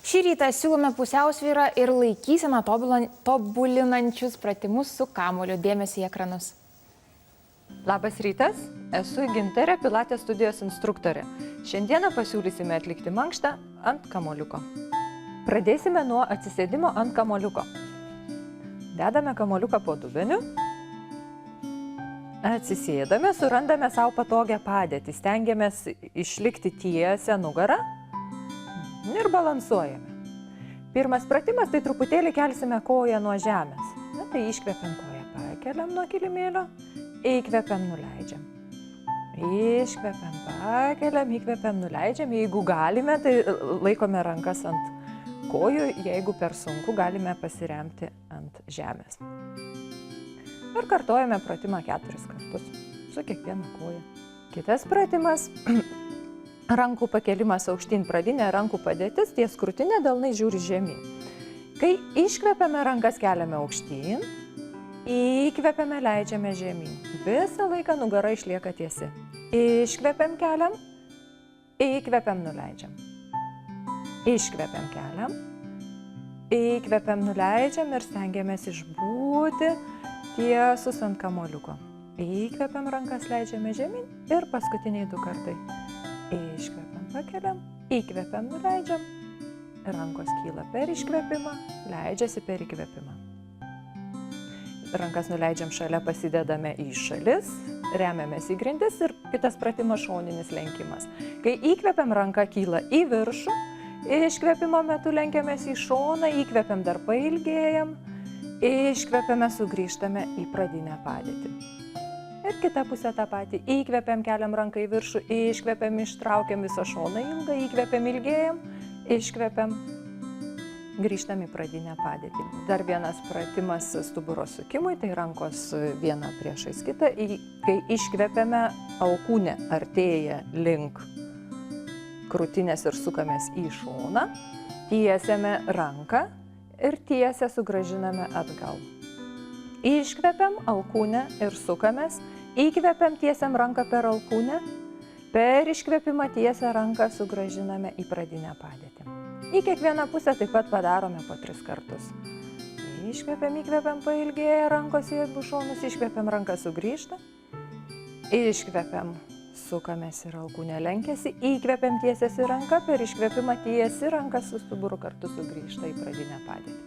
Šį rytą siūlome pusiausvyrą ir laikyseną tobulinančius pratimus su kamuoliu. Dėmesį į ekranus. Labas rytas, esu Gintarė, Pilates studijos instruktorė. Šiandieną pasiūlysime atlikti mankštą ant kamuoliuko. Pradėsime nuo atsisėdimo ant kamuoliuko. Dedame kamuoliuką po dubeniu. Atsisėdame, surandame savo patogią padėtį. Stengiamės išlikti tiesią nugarą ir balansuojame. Pirmas pratimas, tai truputėlį kelsime koją nuo žemės. Tai iškvepiam koją, pakeliam nuo kilimėlio, įkvepiam, nuleidžiam. Iškvepiam, pakeliam, įkvepiam, nuleidžiam. Jeigu galime, tai laikome rankas ant kojų, jeigu per sunku, galime pasiremti ant žemės. Ir kartojame pratimą 4 kartus su kiekviena koja. Kitas pratimas. Rankų pakelimas aukštyn, pradinė rankų padėtis, ties krūtinė, delnai žiūri žemyn. Kai iškvepiame, rankas keliame aukštyn, įkvepiame, leidžiame žemyn. Visą laiką nugara išlieka tiesi. Iškvepiam, keliam, įkvepiam, nuleidžiam. Iškvepiam, keliam, įkvepiam, nuleidžiam ir stengiamės išbūti tiesus ant kamuoliuko. Įkvepiam, rankas leidžiame žemyn ir paskutiniai 2 kartai. Iškvepiam, pakeliam, įkvepiam, nuleidžiam, rankos kyla per iškvepimą, leidžiasi per įkvepimą. Rankas nuleidžiam šalia, pasidedame į šalis, remiamės į grindis ir kitas pratimas šoninis lenkimas. Kai įkvepiam, ranka kyla į viršų, iškvepimo metu lenkiamės į šoną, įkvepiam, dar pailgėjam, iškvepiame, sugrįžtame į pradinę padėtį. Ir kita pusė tą patį. Įkvepiam, keliam ranką į viršų, iškvepiam, ištraukiam visą šoną ilgą, įkvepiam, ilgėjam, iškvepiam, grįžtam į pradinę padėtį. Dar vienas pratimas stuburo sukimui, tai rankos viena priešais kitą. Kai iškvepiame, alkūnė artėja link krūtinės ir sukamės į šoną, tiesiame ranką ir tiesią sugrąžiname atgal. Iškvepiam alkūnę ir sukamės, įkvepiam, tiesiam ranką per alkūnę, per iškvepimą tiesią ranką sugrąžiname į pradinę padėtį. Į kiekvieną pusę taip pat padarome po 3 kartus. Iškvepiam, įkvepiam, pailgėja rankos į abu šonus, iškvepiam, ranką sugrįžta, iškvepiam, sukamės ir alkūnė lenkiasi, įkvepiam, tiesiasi ranką, per iškvepimą tiesi ranką su stuburu kartu sugrįžta į pradinę padėtį.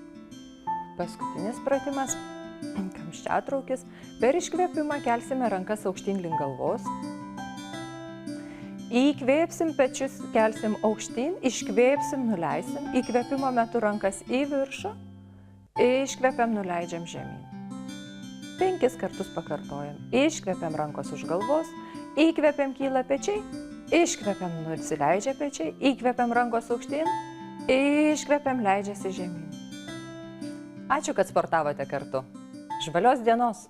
Paskutinis pratimas. Kamščiatraukis. Per iškvėpimą kelsime rankas aukštyn link galvos. Įkvėpsim, pečius kelsim aukštyn, iškvėpsim, nuleisim. Įkvėpimo metu rankas į viršų, iškvėpiam, nuleidžiam žemyn. 5 kartus pakartojam. Iškvėpiam, rankos už galvos, įkvėpiam, kyla pečiai, iškvėpiam, nusileidžia pečiai, įkvėpiam, rankos aukštyn, iškvėpiam, leidžiasi žemyn. Ačiū, kad sportavote kartu. Žvalios dienos!